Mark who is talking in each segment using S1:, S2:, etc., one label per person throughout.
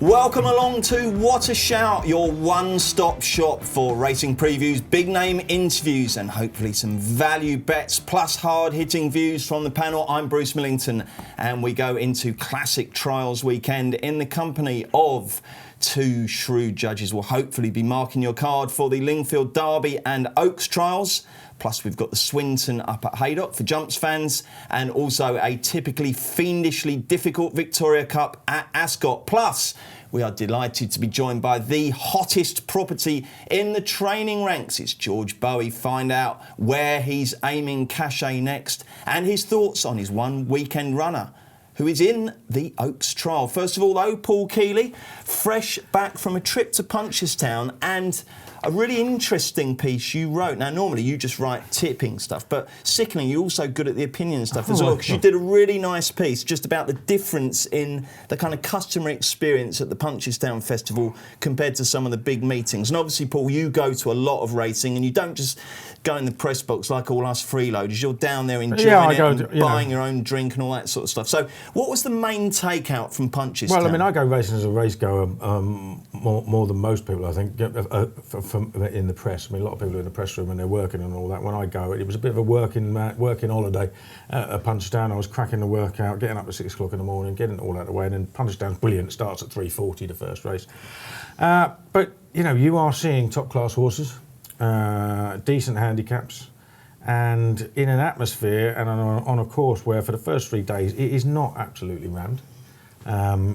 S1: Welcome along to What a Shout, your one-stop shop for racing previews, big name interviews and hopefully some value bets plus hard-hitting views from the panel. I'm Bruce Millington and we go into Classic Trials weekend in the company of two shrewd judges. Will hopefully be marking your card for the Lingfield Derby and Oaks trials. Plus we've got the Swinton up at Haydock for jumps fans and also a typically fiendishly difficult Victoria Cup at Ascot. Plus we are delighted to be joined by the hottest property in the training ranks. It's George Boughey. Find out where he's aiming cachet next and his thoughts on his one weekend runner who is in the Oaks trial. First of all though, Paul Kealy, fresh back from a trip to Punchestown and a really interesting piece you wrote. Now, normally you just write tipping stuff, but sickening, you're also good at the opinion stuff as well, because you did a really nice piece just about the difference in the kind of customer experience at the Punchestown Festival compared to some of the big meetings. And obviously, Paul, you go to a lot of racing and you don't just go in the press box like all us freeloaders. You're down there enjoying and buying your own drink and all that sort of stuff. So what was the main takeout from Punchestown?
S2: Well, I mean, I go racing as a race goer more than most people, I think, in the press. I mean, a lot of people are in the press room and they're working and all that. When I go, it was a bit of a working holiday at Punchestown. I was cracking the work out, getting up at 6 o'clock in the morning, getting it all out of the way, and then Punchestown's brilliant. It starts at 3:40, the first race. But, you know, you are seeing top-class horses, decent handicaps, and in an atmosphere and on a course where for the first 3 days it is not absolutely rammed.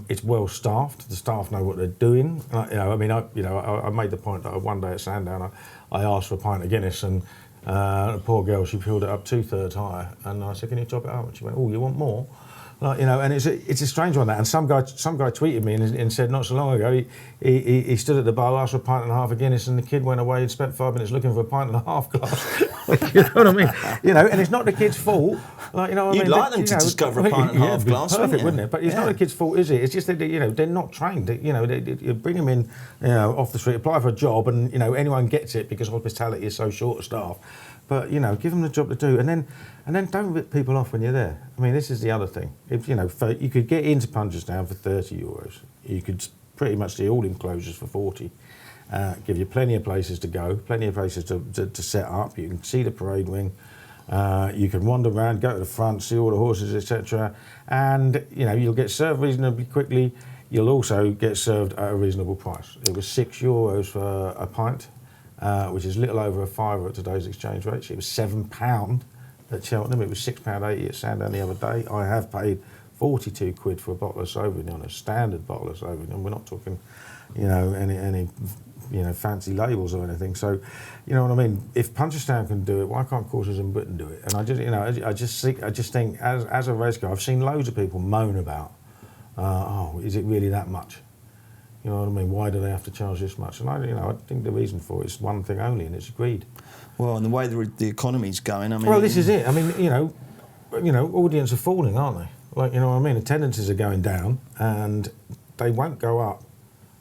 S2: It's well staffed. The staff know what they're doing. I made the point that one day at Sandown, I asked for a pint of Guinness, and the poor girl, she filled it up 2/3 higher, and I said, "Can you top it up?" And she went, "Oh, you want more?" And it's a strange one, that. And some guy tweeted me and said not so long ago he stood at the bar, asked for a pint and a half of Guinness, and the kid went away and spent 5 minutes looking for a pint and a half glass. You know what I mean? And it's not the kid's fault.
S1: You'd like them to discover a pint and a half glass,
S2: perfect, wouldn't it? But it's not the kid's fault, is it? It's just that they're not trained. You bring them in, off the street, apply for a job, and anyone gets it because hospitality is so short of staff. But give them the job to do, and then don't rip people off when you're there. I mean, this is the other thing. If you could get into Punchestown for €30, you could pretty much see all enclosures for 40. Give you plenty of places to go, plenty of places to set up. You can see the parade wing. You can wander around, go to the front, see all the horses, etc. And you'll get served reasonably quickly. You'll also get served at a reasonable price. It was €6 for a pint. Which is a little over a fiver at today's exchange rates. It was £7 at Cheltenham. It was £6.80 at Sandown the other day. I have paid 42 quid for a bottle of Sauvignon, a standard bottle of Sauvignon. We're not talking, any fancy labels or anything. So, you know what I mean. If Punchestown can do it, why can't courses in Britain do it? And I just think as a race guy, I've seen loads of people moan about, is it really that much? You know what I mean? Why do they have to charge this much? And I think the reason for it is one thing only, and it's greed.
S1: Well, and the way the economy's going, I mean.
S2: Well, this is it. I mean, audience are falling, aren't they? Like, you know what I mean? Attendances are going down, and they won't go up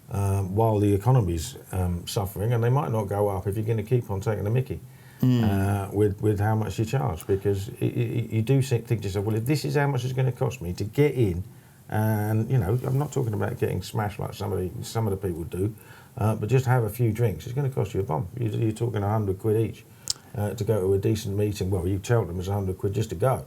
S2: while the economy's suffering, and they might not go up if you're going to keep on taking the mickey with how much you charge, because you do think to yourself, well, if this is how much it's going to cost me to get in. And I'm not talking about getting smashed like some of the people do, but just have a few drinks. It's going to cost you a bomb. You're talking 100 quid each to go to a decent meeting. Well, you tell them it's 100 quid just to go.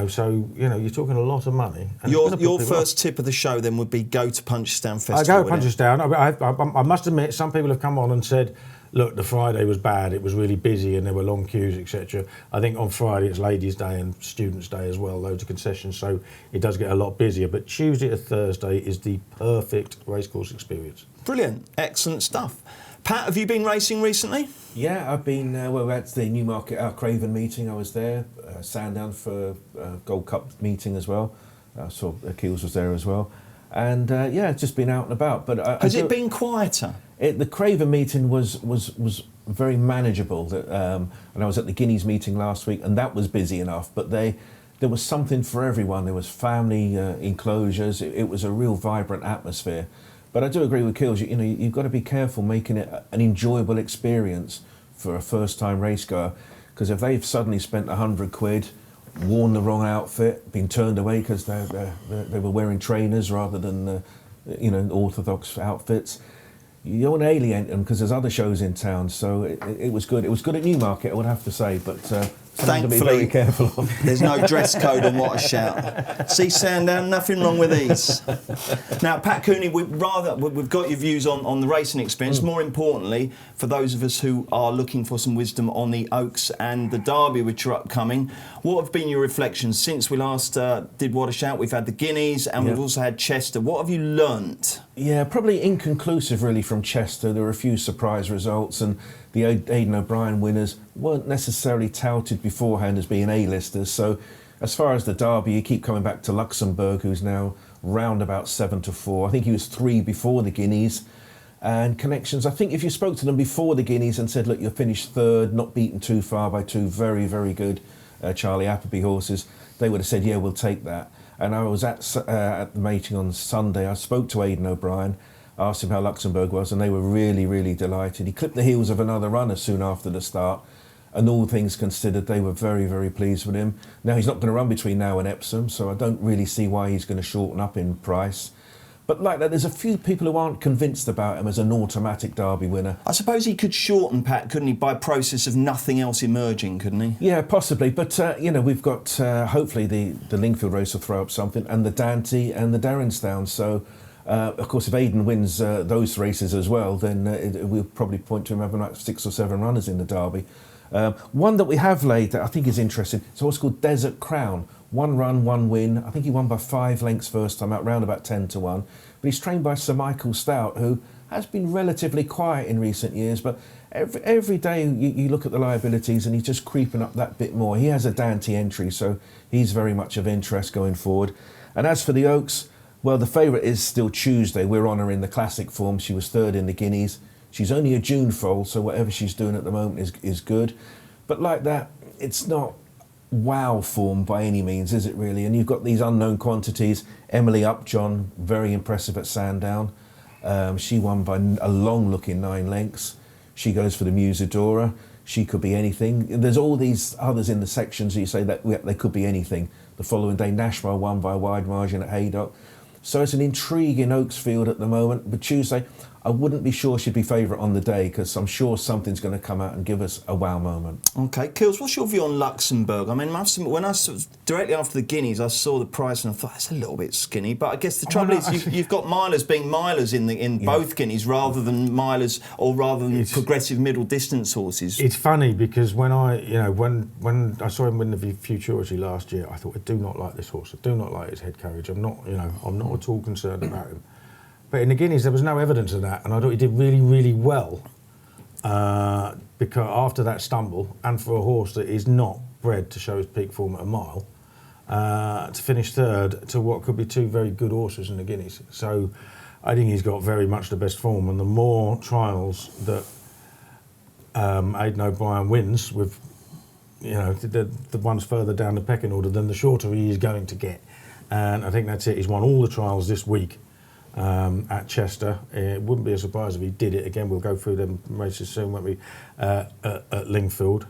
S2: So you're talking a lot of money. And
S1: your first tip of the show then would be go to Punchestown Festival.
S2: I go to Punchestown. I must admit, some people have come on and said, look, the Friday was bad, it was really busy and there were long queues, etc. I think on Friday it's Ladies' Day and Students' Day as well, loads of concessions, so it does get a lot busier. But Tuesday to Thursday is the perfect racecourse experience. Brilliant, excellent stuff.
S1: Pat, have you been racing recently?
S3: Yeah, I've been, we're at the Newmarket Craven meeting, I was there, Sandown for Gold Cup meeting as well, I saw Keels was there as well. And it's just been out and about. But
S1: has it been quieter?
S3: The Craven meeting was very manageable. And I was at the Guineas meeting last week, and that was busy enough. But there was something for everyone. There was family enclosures. It was a real vibrant atmosphere. But I do agree with Keels. You've got to be careful making it an enjoyable experience for a first-time racegoer, because if they've suddenly spent 100 quid, worn the wrong outfit, been turned away because they were wearing trainers rather than orthodox outfits. You don't alienate them because there's other shows in town, so it was good. It was good at Newmarket, I would have to say, but something to be very careful of.
S1: There's no dress code on What a Shout. See, Sandown, nothing wrong with these. Now, Pat Cooney, we've got your views on the racing experience. More importantly, for those of us who are looking for some wisdom on the Oaks and the Derby, which are upcoming, what have been your reflections since we last did What a Shout? We've had the Guineas and we've also had Chester. What have you learnt?
S3: Yeah, probably inconclusive really from Chester. There were a few surprise results, and the Aidan O'Brien winners weren't necessarily touted beforehand as being A-listers. So as far as the Derby, you keep coming back to Luxembourg, who's now round about 7-4. I think he was 3 before the Guineas. And Connections, I think if you spoke to them before the Guineas and said, look, you're finished 3rd, not beaten too far by 2 very, very good Charlie Appleby horses, they would have said, yeah, we'll take that. And I was at the meeting on Sunday. I spoke to Aidan O'Brien, asked him how Luxembourg was, and they were really, really delighted. He clipped the heels of another runner soon after the start, and all things considered, they were very, very pleased with him. Now, he's not going to run between now and Epsom, so I don't really see why he's going to shorten up in price. But like that, there's a few people who aren't convinced about him as an automatic Derby winner.
S1: I suppose he could shorten, Pat, couldn't he, by process of nothing else emerging, couldn't he?
S3: Yeah, possibly. But, we've got, hopefully, the Lingfield race will throw up something, and the Dante and the Darrenstown. So, of course, if Aidan wins those races as well, then we'll probably point to him having like 6 or 7 runners in the Derby. One that we have laid that I think is interesting, it's what's called Desert Crown. 1 run, 1 win. I think he won by 5 lengths first time out, round about 10-1. But he's trained by Sir Michael Stout, who has been relatively quiet in recent years. But every day you look at the liabilities and he's just creeping up that bit more. He has a Dante entry, so he's very much of interest going forward. And as for the Oaks, well, the favourite is still Tuesday. We're on her in the classic form. She was 3rd in the Guineas. She's only a June foal, so whatever she's doing at the moment is good. But like that, it's not wow form by any means, is it really? And you've got these unknown quantities. Emily Upjohn, very impressive at Sandown. She won by a long-looking 9 lengths. She goes for the Musadora. She could be anything. There's all these others in the sections that you say that they could be anything. The following day, Nashwell won by a wide margin at Haydock. So it's an intriguing Oaks field at the moment. But Tuesday, I wouldn't be sure she'd be favourite on the day because I'm sure something's going to come out and give us a wow moment.
S1: OK, Kills, what's your view on Luxembourg? I mean, when I directly after the Guineas, I saw the price and I thought that's a little bit skinny. But I guess the trouble is you've got milers being milers in both Guineas rather than milers or rather than progressive middle distance horses.
S2: It's funny because when I saw him win the Futurity last year, I thought I do not like this horse. I do not like his head carriage. I'm not at all concerned about him. But in the Guineas, there was no evidence of that, and I thought he did really, really well because after that stumble, and for a horse that is not bred to show his peak form at a mile, to finish 3rd to what could be 2 very good horses in the Guineas. So I think he's got very much the best form, and the more trials that Aidan O'Brien wins with, the ones further down the pecking order, then the shorter he is going to get. And I think that's it. He's won all the trials this week. At Chester. It wouldn't be a surprise if he did it again. We'll go through them races soon, won't we? At Lingfield,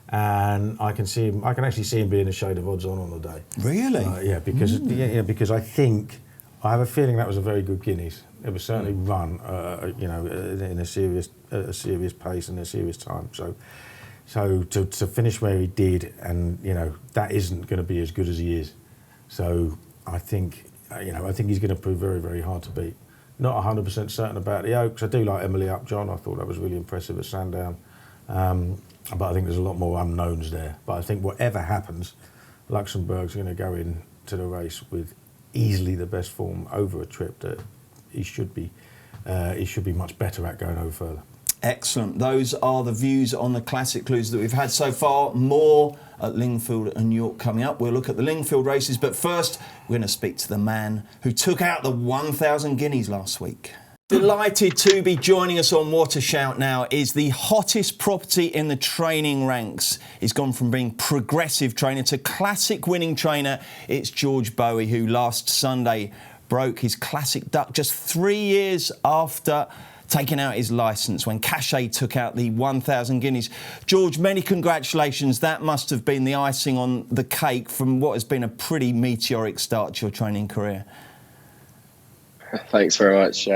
S2: and I can actually see him being a shade of odds on the day.
S1: Really?
S2: Because I have a feeling that was a very good Guineas. It was certainly run, in a serious pace and a serious time. So to finish where he did, and that isn't going to be as good as he is. So I think he's going to prove very, very hard to beat. Not 100% certain about the Oaks. I do like Emily Upjohn. I thought that was really impressive at Sandown. But I think there's a lot more unknowns there. But I think whatever happens, Luxembourg's going to go into the race with easily the best form over a trip that he should be much better at going over further.
S1: Excellent. Those are the views on the classic clues that we've had so far. More at Lingfield and York coming up. We'll look at the Lingfield races, but first we're going to speak to the man who took out the 1,000 guineas last week. Delighted to be joining us on What a Shout now is the hottest property in the training ranks. He's gone from being progressive trainer to classic winning trainer. It's George Boughey, who last Sunday broke his classic duck just 3 years after taking out his licence when Cachet took out the 1,000 guineas. George, many congratulations. That must have been the icing on the cake from what has been a pretty meteoric start to your training career.
S4: Thanks very much.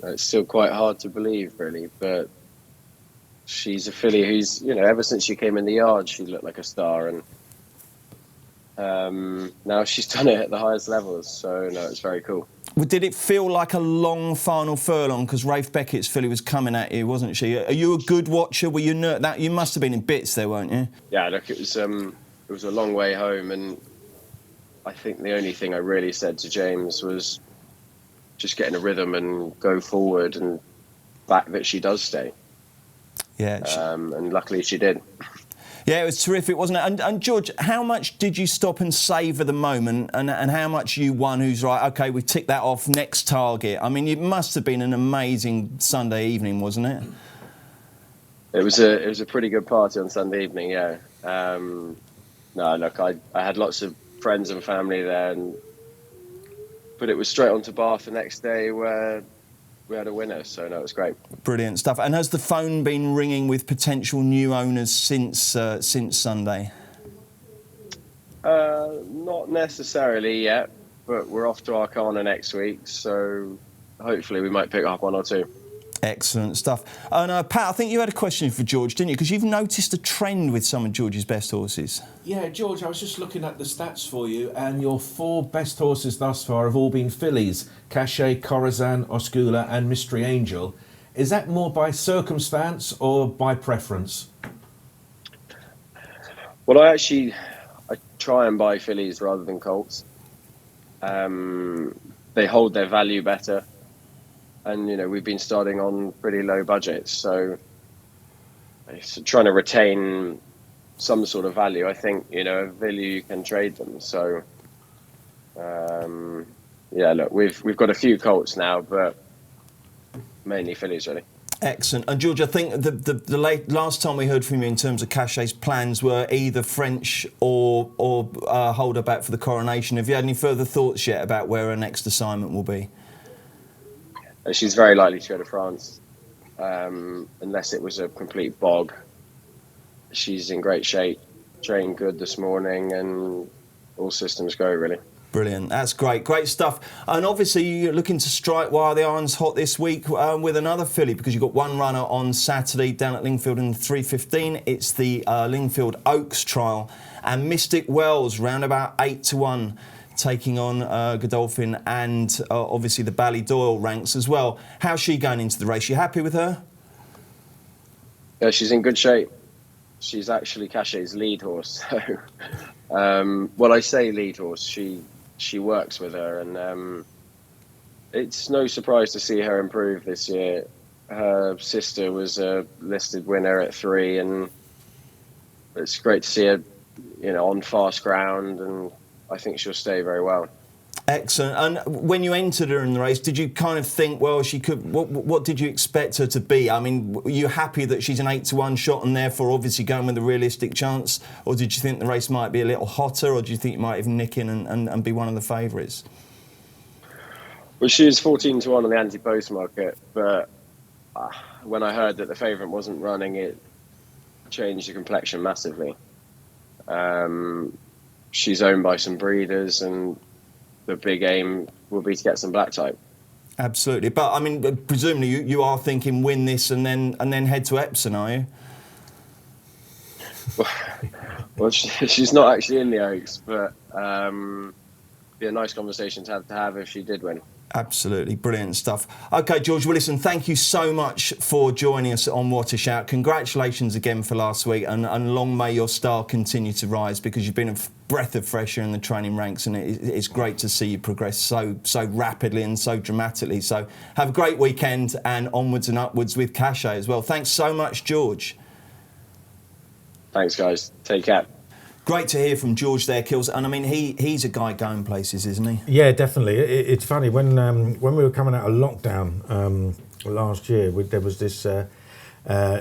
S4: It's still quite hard to believe, really, but she's a filly who's, ever since she came in the yard, she looked like a star, and now she's done it at the highest levels. So, no, it's very cool.
S1: Well, did it feel like a long final furlong? Because Rafe Beckett's filly was coming at you, wasn't she? Are you a good watcher? Were you that you must have been in bits there, weren't you?
S4: Yeah, look, it was a long way home, and I think the only thing I really said to James was just get in a rhythm and go forward, and back that she does stay.
S1: Yeah.
S4: And luckily she did.
S1: Yeah, it was terrific, wasn't it? And George, how much did you stop and savour the moment, and how much you won? Who's right? OK, we've ticked that off. Next target. I mean, it must have been an amazing Sunday evening, wasn't it?
S4: It was a pretty good party on Sunday evening. Yeah. No, look, I had lots of friends and family there, but it was straight on to Bath the next day where we had a winner, so no, it was great.
S1: Brilliant stuff. And has the phone been ringing with potential new owners since Sunday?
S4: Not necessarily yet, but we're off to Arcana next week, so hopefully we might pick up one or two.
S1: Excellent stuff. And Pat, I think you had a question for George, didn't you? Because you've noticed a trend with some of George's best horses.
S3: Yeah, George, I was just looking at the stats for you, and your 4 best horses thus far have all been fillies: Cachet, Corazon, Oscula and Mystery Angel. Is that more by circumstance or by preference?
S4: Well, I try and buy fillies rather than colts. They hold their value better. And, we've been starting on pretty low budgets, so it's trying to retain some sort of value. I think, a value you can trade them. So, yeah, look, we've got a few colts now, but mainly fillies, really.
S1: Excellent. And George, I think the last time we heard from you in terms of Cachet's plans were either French or hold her back for the coronation. Have you had any further thoughts yet about where her next assignment will be?
S4: She's very likely to go to France, unless it was a complete bog. She's in great shape, trained good this morning, and all systems go, really.
S1: Brilliant. That's great. Great stuff. And obviously you're looking to strike while the iron's hot this week with another filly, because you've got one runner on Saturday down at Lingfield in the 3:15. It's the Lingfield Oaks trial. And Mystic Wells, round about 8-1. Taking on Godolphin and obviously the Ballydoyle ranks as well. How's she going into the race? You happy with her?
S4: Yeah, she's in good shape. She's actually Cachet's lead horse. So, well, I say lead horse. She works with her, and it's no surprise to see her improve this year. Her sister was a listed winner at 3, and it's great to see her, on fast ground, and I think she'll stay very well.
S1: Excellent. And when you entered her in the race, did you kind of think, well, she could? What did you expect her to be? I mean, were you happy that she's an 8-1 shot and therefore obviously going with a realistic chance, or did you think the race might be a little hotter, or do you think you might even nick in and be one of the favourites?
S4: Well, she was 14-1 on the anti-post market, but when I heard that the favourite wasn't running, it changed the complexion massively. She's owned by some breeders, and the big aim will be to get some black type.
S1: Absolutely. But, I mean, presumably you are thinking win this and then head to Epsom, are you?
S4: Well, she's not actually in the Oaks, but be a nice conversation to have if she did win.
S1: Absolutely. Brilliant stuff. OK, George, well, listen, thank you so much for joining us on What a Shout. Congratulations again for last week, and long may your star continue to rise, because you've been a breath of fresh air in the training ranks, and it's great to see you progress so rapidly and so dramatically. So have a great weekend, and onwards and upwards with Cachet as well. Thanks so much, George.
S4: Thanks, guys. Take care.
S1: Great to hear from George there, Kills. And I mean, he's a guy going places, isn't he?
S2: Yeah, definitely. It's funny, when we were coming out of lockdown last year, there was this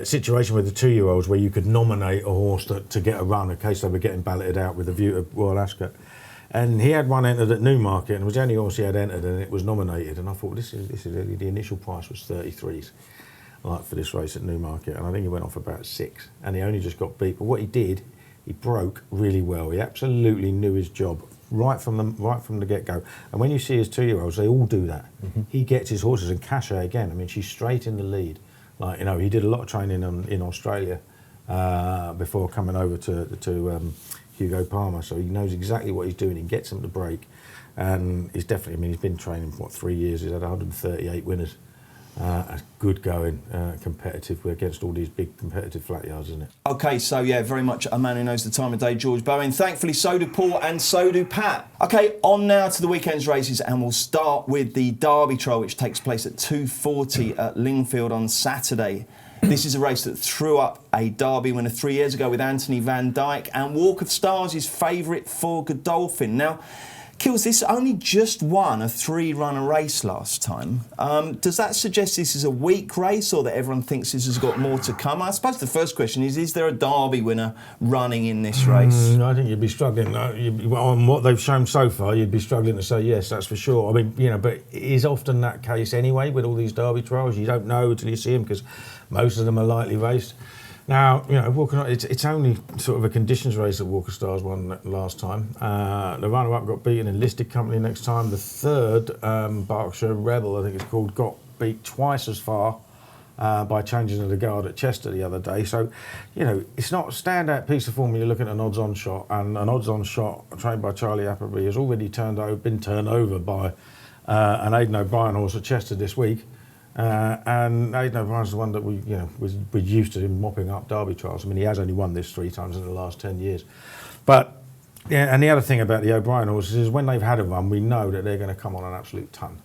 S2: situation with the 2-year-olds where you could nominate a horse to get a run in case they were getting balloted out with a view to Royal Ascot. And he had one entered at Newmarket, and it was the only horse he had entered, and it was nominated. And I thought, this is the initial price was 33s, like for this race at Newmarket. And I think he went off about 6, and he only just got beat. But what he did, he broke really well. He absolutely knew his job right from the get-go. And when you see his 2-year-olds, they all do that. He gets his horses, and Cachet again. I mean, she's straight in the lead. Like, you know, he did a lot of training in Australia before coming over to Hugo Palmer, so he knows exactly what he's doing. He gets him to break, and he's definitely. I mean, he's been training for 3 years. He's had 138 winners. That's good going, competitive. We're against all these big competitive flat yards, isn't it?
S1: OK, so yeah, very much a man who knows the time of day, George Boughey. And thankfully, so do Paul and so do Pat. OK, on now to the weekend's races, and we'll start with the Derby Trial, which takes place at 2:40 at Lingfield on Saturday. This is a race that threw up a Derby winner 3 years ago with Anthony Van Dyke, and Walk of Stars is favourite for Godolphin. Now, Kills, this only just won a 3-runner race last time. Does that suggest this is a weak race, or that everyone thinks this has got more to come? I suppose the first question is there a Derby winner running in this race?
S2: I think you'd be struggling. On what they've shown so far, you'd be struggling to say yes, that's for sure. I mean, you know, but it is often that case anyway with all these Derby trials. You don't know until you see them, because most of them are lightly raced. Now, you know, it's only sort of a conditions race that Walker Stars won last time. The runner-up got beaten in Listed Company next time. The third, Berkshire Rebel, I think it's called, got beat twice as far by changing of the guard at Chester the other day. So, you know, it's not a standout piece of form when you're looking at an odds-on shot. And an odds-on shot trained by Charlie Appleby has already been turned over by an Aidan O'Brien horse at Chester this week. And Aidan O'Brien's the one that we're used to him mopping up Derby trials. I mean, he has only won this 3 times in the last 10 years. But, yeah, and the other thing about the O'Brien horses is when they've had a run, we know that they're going to come on an absolute ton.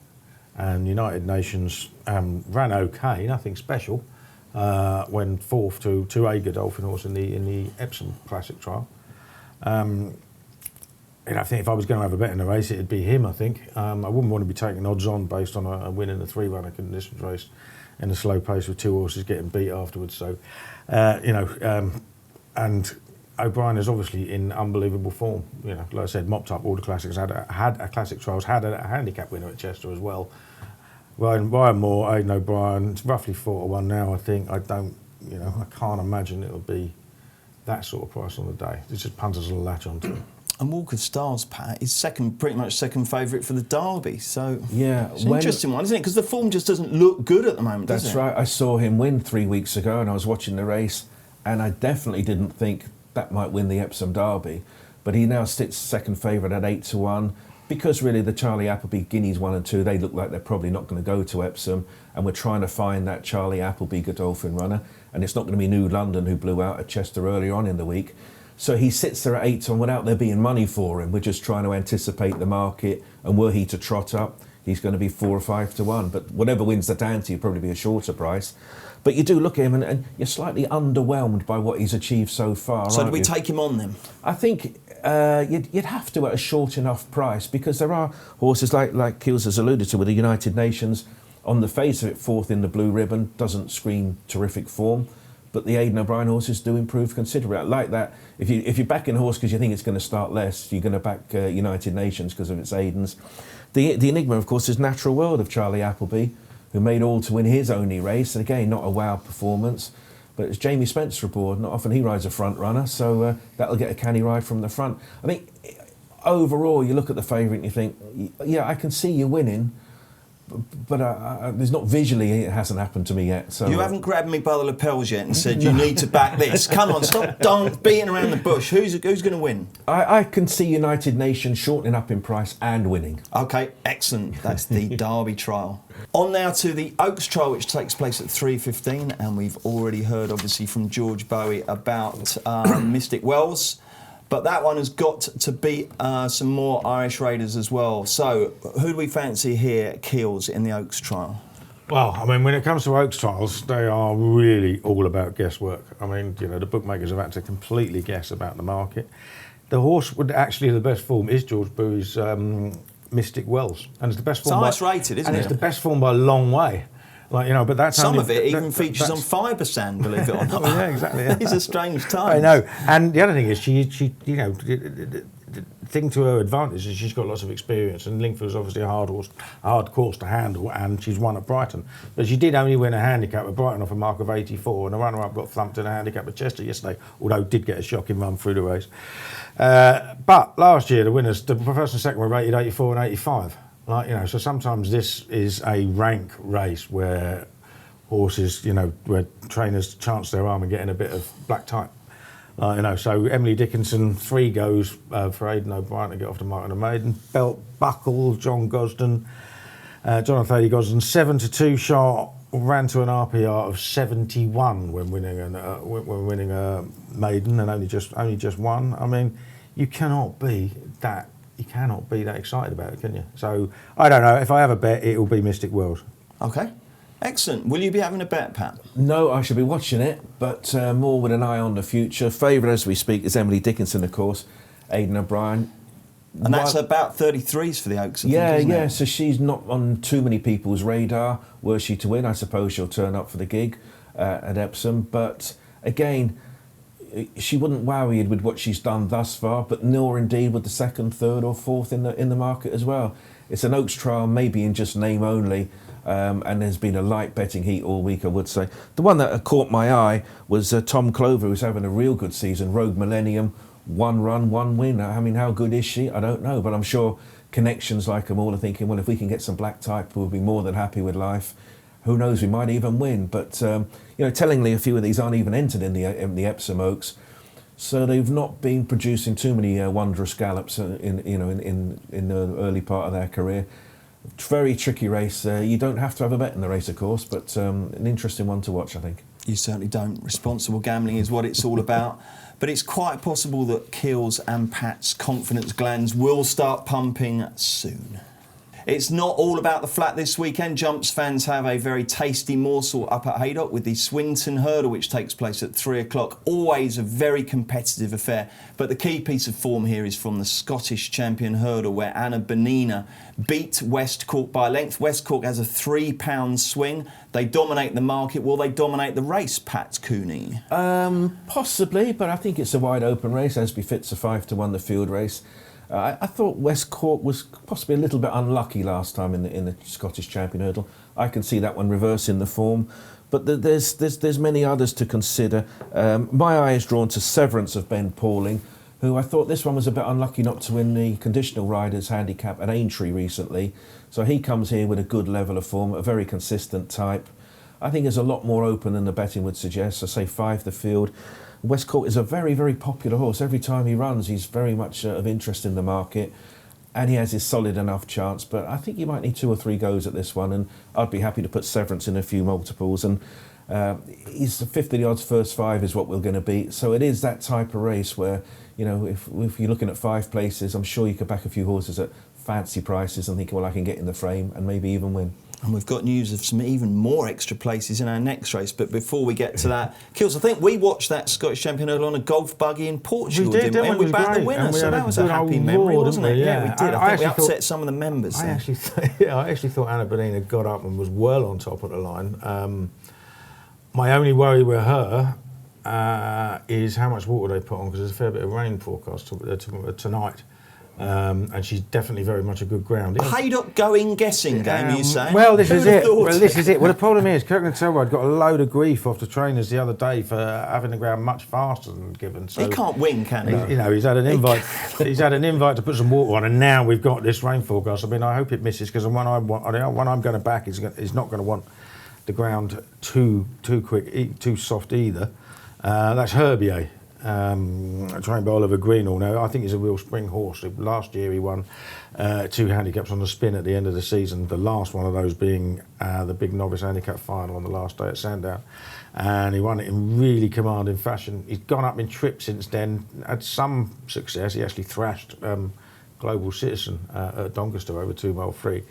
S2: And United Nations ran okay, nothing special, when fourth to a Godolphin horse in the Epsom Classic trial. And I think if I was going to have a bet in the race, it'd be him, I think. I wouldn't want to be taking odds on based on a win in a 3-runner conditions race in a slow pace with 2 horses getting beat afterwards. So, and O'Brien is obviously in unbelievable form. You know, like I said, mopped up all the classics, had a classic trials, had a handicap winner at Chester as well. Ryan Moore, Aidan O'Brien, it's roughly 4-1 now, I think. I can't imagine it'll be that sort of price on the day. It's just punters will latch onto it.
S1: And Walk of Stars, Pat, is pretty much second favourite for the Derby. So
S3: yeah,
S1: it's an interesting one, isn't it? Because the form just doesn't look good at the moment, does it?
S3: That's right. I saw him win 3 weeks ago, and I was watching the race, and I definitely didn't think that might win the Epsom Derby. But he now sits second favourite at 8-1, because really the Charlie Appleby Guineas 1 and 2, they look like they're probably not going to go to Epsom, and we're trying to find that Charlie Appleby Godolphin runner, and it's not going to be New London, who blew out at Chester earlier on in the week. So he sits there at 8-1 without there being money for him. We're just trying to anticipate the market, and were he to trot up, he's going to be 4 or 5-1. But whatever wins the Dante, he'll probably be a shorter price. But you do look at him, and you're slightly underwhelmed by what he's achieved so far.
S1: So do we take him on then?
S3: I think you'd have to at a short enough price, because there are horses like Keels has alluded to with the United Nations. On the face of it, 4th in the blue ribbon, doesn't scream terrific form. But the Aidan O'Brien horses do improve considerably. Like that, if you're backing a horse because you think it's going to start less, you're going to back United Nations because of its Aidens. The enigma, of course, is Natural World of Charlie Appleby, who made all to win his only race. And again, not a wow performance. But it's Jamie Spencer aboard. Not often he rides a front runner, so that'll get a canny ride from the front. I think overall, you look at the favourite and you think, yeah, I can see you winning. But there's not visually, it hasn't happened to me yet. So
S1: you haven't grabbed me by the lapels yet and said you need to back this. Come on, stop beating around the bush. Who's going to win?
S3: I can see United Nations shortening up in price and winning.
S1: OK, excellent. That's the Derby trial. On now to the Oaks trial, which takes place at 3:15, and we've already heard, obviously, from George Boughey about Mystic Wells. But that one has got to beat some more Irish Raiders as well. So who do we fancy here, Keels, in the Oaks trial?
S2: Well, I mean, when it comes to Oaks trials, they are really all about guesswork. I mean, you know, the bookmakers have had to completely guess about the market. The horse would actually, the best form is George Boughey's Mystic Wells. And it's the best form.
S1: It's highest rated, isn't it?
S2: And it's the best form by a long way. Like, you know, but that's
S1: Some
S2: only,
S1: of it even features on fibre sand, believe it or not.
S2: Yeah, exactly. Yeah.
S1: These are strange times.
S2: I know. And the other thing is, she you know, the thing to her advantage is she's got lots of experience, and Lingfield's obviously a hard course to handle, and she's won at Brighton. But she did only win a handicap at Brighton off a mark of 84, and the runner-up got thumped in a handicap at Chester yesterday, although did get a shocking run through the race. But last year, the winners, the first and second were rated 84 and 85. Like, you know, so sometimes this is a rank race where horses, you know, where trainers chance their arm and get in a bit of black type. You know, so Emily Dickinson, 3 goes for Aidan O'Brien to get off the mark on the maiden. Belt Buckle, John Gosden, Jonathan Thady Gosden, 7-2 shot, ran to an RPR of 71 when winning a maiden, and only just won. I mean, you cannot be that excited about it, can you? So I don't know. If I have a bet, it will be Mystic World.
S1: Okay. Excellent. Will you be having a bet, Pat?
S3: No, I shall be watching it, but more with an eye on the future. Favourite as we speak is Emily Dickinson, of course, Aidan O'Brien.
S1: And that's about 33s for the Oaks, I
S3: yeah,
S1: think, isn't
S3: yeah.
S1: it?
S3: So she's not on too many people's radar. Were she to win, I suppose she'll turn up for the gig at Epsom. But again, she wouldn't wow you with what she's done thus far, but nor indeed with the second, third, or fourth in the market as well. It's an Oaks trial, maybe in just name only. And there's been a light betting heat all week, I would say. The one that caught my eye was Tom Clover, who's having a real good season. Rogue Millennium, 1 run, 1 win. I mean, how good is she? I don't know, but I'm sure connections like them all are thinking, well, if we can get some black type, we'll be more than happy with life. Who knows, we might even win. But, you know, tellingly, a few of these aren't even entered in the Epsom Oaks. So they've not been producing too many wondrous gallops in the early part of their career. Very tricky race. You don't have to have a bet in the race, of course, but an interesting one to watch, I think.
S1: You certainly don't. Responsible gambling is what it's all about. But it's quite possible that Keel's and Pat's confidence glands will start pumping soon. It's not all about the flat this weekend. Jumps fans have a very tasty morsel up at Haydock with the Swinton Hurdle, which takes place at 3 o'clock. Always a very competitive affair. But the key piece of form here is from the Scottish champion hurdle, where Anna Benina beat West Cork by a length. West Cork has a £3 swing. They dominate the market. Will they dominate the race, Pat Cooney?
S3: Possibly, but I think it's a wide open race, as befits a 5-1 the field race. I thought West Cork was possibly a little bit unlucky last time in the Scottish champion hurdle. I can see that one reversing the form, but there's many others to consider. My eye is drawn to Severance of Ben Pauling, who I thought this one was a bit unlucky not to win the conditional riders handicap at Aintree recently. So he comes here with a good level of form, a very consistent type. I think it's a lot more open than the betting would suggest. I say 5 the field. West Cork is a very, very popular horse. Every time he runs, he's very much of interest in the market, and he has his solid enough chance. But I think you might need 2 or 3 goes at this one, and I'd be happy to put Severance in a few multiples. And he's 50 the odds first 5 is what we're going to beat. So it is that type of race where, you know, if you're looking at 5 places, I'm sure you could back a few horses at fancy prices and think, well, I can get in the frame and maybe even win.
S1: And we've got news of some even more extra places in our next race. But before we get to that, Kills, I think we watched that Scottish champion hurdle on a golf buggy in Portugal, didn't we? And we backed the winner, so that was a happy memory, wasn't it? Yeah, we did. I think we upset some of the members.
S2: I actually thought Anna Bonina got up and was well on top of the line. My only worry with her is how much water they put on, because there's a fair bit of rain forecast tonight. And she's definitely very much a good ground.
S1: Haydock going guessing game, you say?
S2: Well, this is it. Well, the problem is, Kirkland Selwood got a load of grief off the trainers the other day for having the ground much faster than given. So
S1: he can't win, can he?
S2: You know, he's had an invite. He's had an invite to put some water on, and now we've got this rain forecast. I mean, I hope it misses, because the one I'm going to back is not going to want the ground too quick, too soft either. That's Herbier. Trained by Oliver Greenall. Now, I think he's a real spring horse. Last year he won 2 handicaps on the spin at the end of the season, the last one of those being the big novice handicap final on the last day at Sandown, and he won it in really commanding fashion. He's gone up in trip since then, had some success. He actually thrashed Global Citizen at Doncaster over 2 mile free.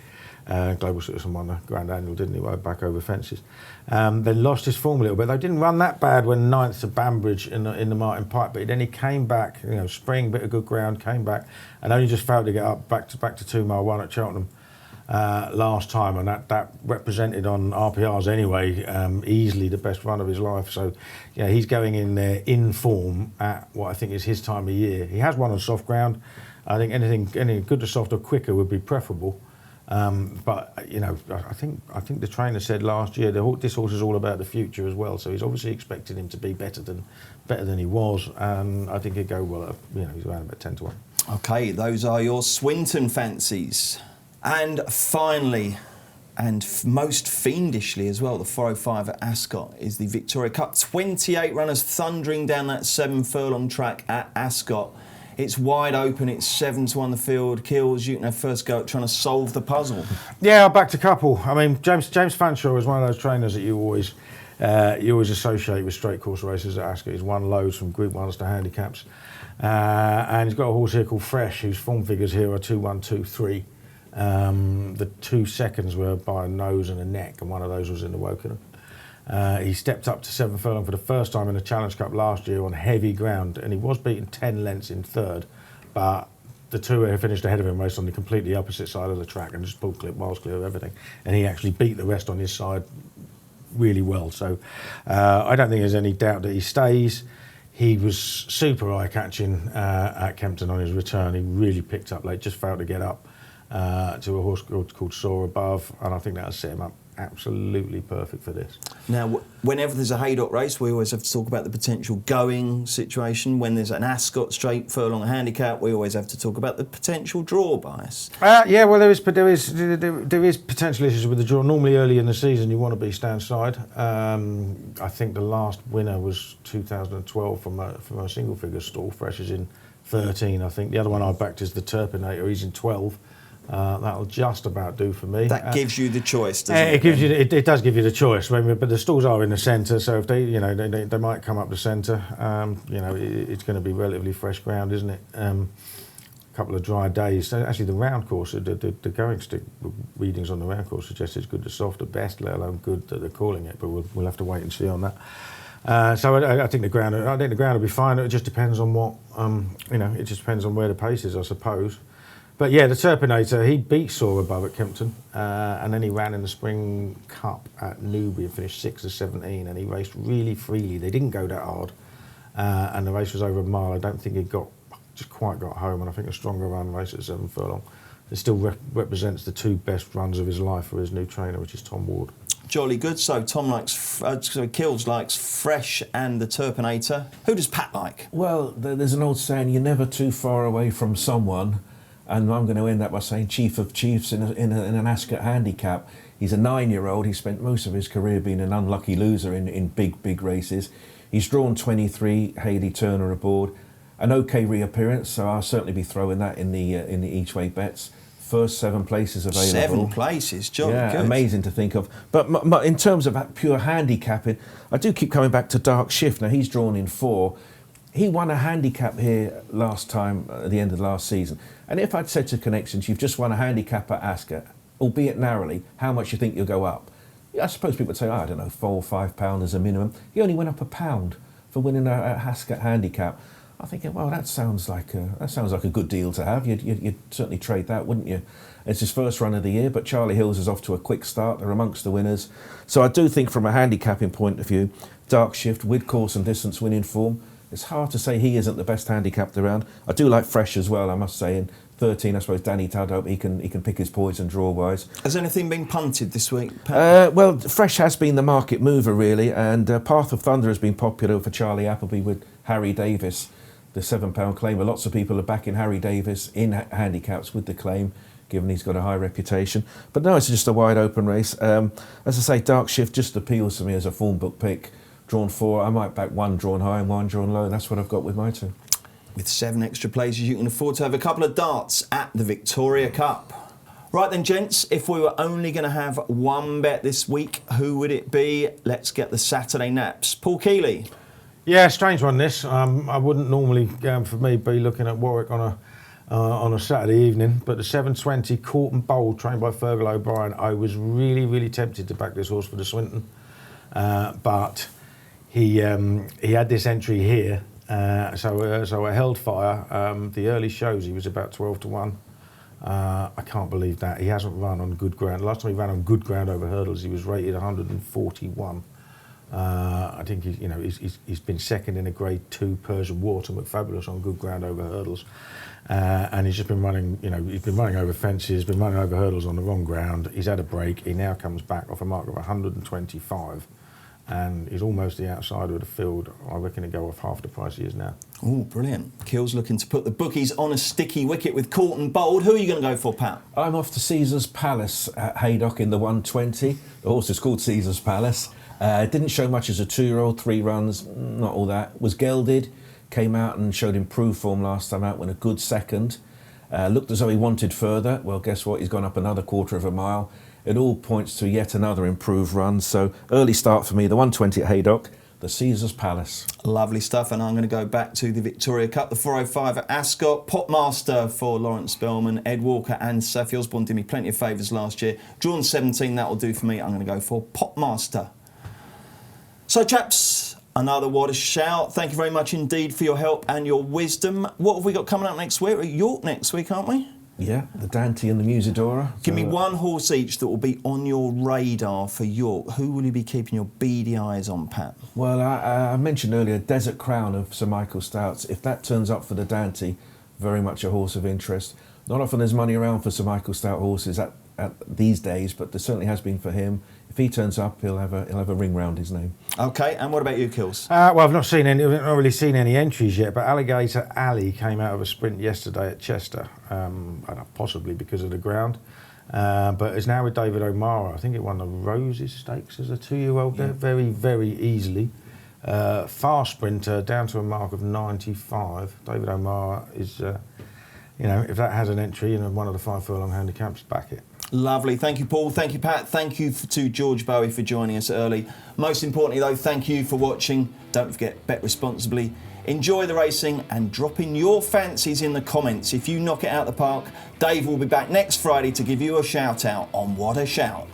S2: Global Citizen won the Grand Annual, didn't he? Rode back over fences. Then lost his form a little bit. They didn't run that bad when 9th to Banbridge in the Martin Pike, but then he came back, you know, spring, bit of good ground, came back, and only just failed to get up back to 2 mile 1 at Cheltenham. last time, and that represented on RPRs anyway easily the best run of his life. So yeah, he's going in there in form at what I think is his time of year. He has won on soft ground. I think anything good to soft or quicker would be preferable. But I think the trainer said last year this horse is all about the future as well. So he's obviously expecting him to be better than he was, and I think he'd go well. He's around about 10-1.
S1: Okay, those are your Swinton fancies. And finally, and most fiendishly as well, the 405 at Ascot is the Victoria Cup. 28 runners thundering down that 7 furlong track at Ascot. It's wide open, it's 7-1 the field. Keels, you can have first go at trying to solve the puzzle.
S2: Yeah, I backed a couple. I mean, James Fanshawe is one of those trainers that you always associate with straight course races at Ascot. He's won loads from Group 1s to handicaps. And he's got a horse here called Fresh, whose form figures here are 2-1, 2-3. The 2 seconds were by a nose and a neck, and one of those was in the Wokingham. He stepped up to 7 furlong for the first time in the Challenge Cup last year on heavy ground, and he was beaten 10 lengths in third, but the 2 who finished ahead of him raced on the completely opposite side of the track and just pulled miles clear of everything, and he actually beat the rest on his side really well. So I don't think there's any doubt that he stays. He was super eye-catching at Kempton on his return. He really picked up late, just failed to get up to a horse called Soar Above, and I think that'll set him up absolutely perfect for this.
S1: Now, whenever there's a Haydock race, we always have to talk about the potential going situation. When there's an Ascot straight furlong handicap, we always have to talk about the potential draw bias.
S2: Yeah, well, there is potential issues with the draw. Normally, early in the season, you want to be stand side. I think the last winner was 2012 from a single figure stall. Fresh is in 13, I think. The other one I backed is the Turpinator. He's in 12. That'll just about do for me.
S1: That gives you the choice, doesn't it?
S2: It does give you the choice, but the stalls are in the centre, so if they might come up the centre. It's going to be relatively fresh ground, isn't it? A couple of dry days. So actually, the round course, the going stick readings on the round course suggest it's good to soft at best, let alone good that they're calling it. But we'll have to wait and see on that. So I think the ground will be fine. It just depends on what it just depends on where the pace is, I suppose. But yeah, the Turpinator, he beat Soar Above at Kempton, and then he ran in the Spring Cup at Newbury and finished 6 of 17, and he raced really freely. They didn't go that hard, and the race was over a mile. I don't think he just quite got home, and I think a stronger run race at 7 furlong. It still represents the 2 best runs of his life for his new trainer, which is Tom Ward.
S1: Jolly good. So Kills likes Fresh and the Turpinator. Who does Pat like?
S3: Well, there's an old saying, you're never too far away from someone. And I'm going to end up by saying Chief of Chiefs in an Ascot handicap. He's a 9-year-old. He spent most of his career being an unlucky loser in big races. He's drawn 23, Hayley Turner aboard. An OK reappearance, so I'll certainly be throwing that in the each way bets. First 7 places available.
S1: 7 places, jolly
S3: yeah,
S1: good.
S3: Amazing to think of. But in terms of pure handicapping, I do keep coming back to Dark Shift. Now, he's drawn in 4. He won a handicap here last time, at the end of the last season. And if I'd said to Connections, you've just won a handicap at Ascot, albeit narrowly, how much you think you'll go up? I suppose people would say, I don't know, £4 or £5 as a minimum. He only went up £1 for winning a Ascot handicap. I'm thinking, well, that sounds like a good deal to have. You'd certainly trade that, wouldn't you? It's his first run of the year, but Charlie Hills is off to a quick start. They're amongst the winners. So I do think from a handicapping point of view, Dark Shift with course and distance winning form, it's hard to say he isn't the best handicapped around. I do like Fresh as well, I must say. In 13, I suppose Danny Tudhope, he can pick his poison draw-wise.
S1: Has anything been punted this week, Pat?
S3: Well, Fresh has been the market mover, really, and Path of Thunder has been popular for Charlie Appleby with Harry Davis, the £7 claimer. Lots of people are backing Harry Davis in handicaps with the claim, given he's got a high reputation. But no, it's just a wide-open race. As I say, Dark Shift just appeals to me as a form book pick. Drawn 4, I might back 1 drawn high and 1 drawn low. That's what I've got with my 2.
S1: With 7 extra places, you can afford to have a couple of darts at the Victoria Cup. Right then, gents, if we were only going to have 1 bet this week, who would it be? Let's get the Saturday naps. Paul Kealy.
S2: Yeah, strange one this. I wouldn't normally, for me, be looking at Warwick on a Saturday evening, but the 7:20 Court and Bold, trained by Fergal O'Brien, I was really tempted to back this horse for the Swinton, but he had this entry here, so I held fire. The early shows he was about 12-1. I can't believe that. He hasn't run on good ground. Last time he ran on good ground over hurdles, he was rated 141. I think he's been second in a Grade 2 Persian Water, but fabulous on good ground over hurdles. And he's just been running, he's been running over fences, been running over hurdles on the wrong ground. He's had a break. He now comes back off a mark of 125. And he's almost the outsider of the field. I reckon he'll go off half the price he is now.
S1: Oh, brilliant. Keel's looking to put the bookies on a sticky wicket with Courton Bold. Who are you going to go for, Pat?
S3: I'm off to Caesar's Palace at Haydock in the 120. The horse is called Caesar's Palace. Didn't show much as a 2-year-old, 3 runs, not all that. Was gelded, came out and showed improved form last time out, went a good second. Looked as though he wanted further. Well, guess what? He's gone up another 1/4 of a mile. It all points to yet another improved run. So early start for me, the 120 at Haydock, the Caesar's Palace.
S1: Lovely stuff, and I'm going to go back to the Victoria Cup, the 405 at Ascot. Potmaster for Lawrence Spellman, Ed Walker and Safi Osborne did me plenty of favours last year. Drawn 17, that will do for me. I'm going to go for Potmaster. So chaps, another What a Shout. Thank you very much indeed for your help and your wisdom. What have we got coming up next week? We're at York next week, aren't we?
S3: Yeah, the Dante and the Musidora.
S1: Give me one horse each that will be on your radar for York. Who will you be keeping your beady eyes on, Pat?
S3: Well, I mentioned earlier Desert Crown of Sir Michael Stout's. If that turns up for the Dante, very much a horse of interest. Not often there's money around for Sir Michael Stout horses at these days, but there certainly has been for him. If he turns up, he'll have a ring round his name.
S1: Okay, and what about you, Kills?
S2: Well, I've not really seen any entries yet, but Alligator Alley came out of a sprint yesterday at Chester, possibly because of the ground. But is now with David O'Mara. I think it won the Roses Stakes as a 2-year-old there, very, very easily. Fast sprinter, down to a mark of 95. David O'Mara is, if that has an entry in one of the 5 furlong handicaps, back it.
S1: Lovely. Thank you, Paul. Thank you, Pat. Thank you to George Boughey for joining us early. Most importantly, though, thank you for watching. Don't forget, bet responsibly. Enjoy the racing and drop in your fancies in the comments. If you knock it out the park, Dave will be back next Friday to give you a shout out on What a Shout.